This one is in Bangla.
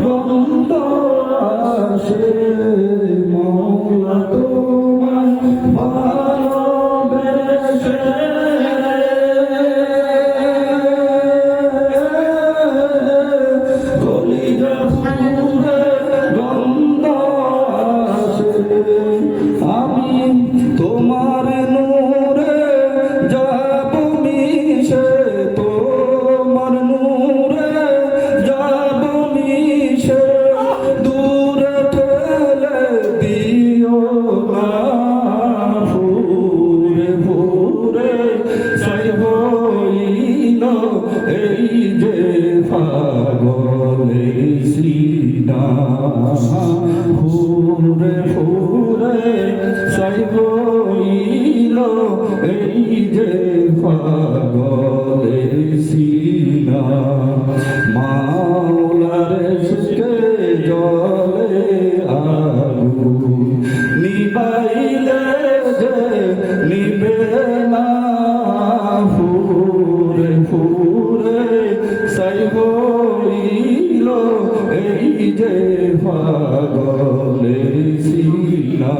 বন্ধ আসে মৌলা তোমার ভালোবেসে কলিজা ফুলে গন্ধ আসে আমি তোমার নূরে যাব মিশে তোমার নূরে যাব মিশে দূরে ঠেলে দিও না ফুরে ফুরে সাই হইল এই যে পাগলে সিনা ফুরে ফুরে সাই হইল এই যে পাগলে সিনা মাওলার সুকে জলে আগুন নিবাইলে যে নিবে না ফুরে ফুরে সাই হইল এই যে পাগলে সিনা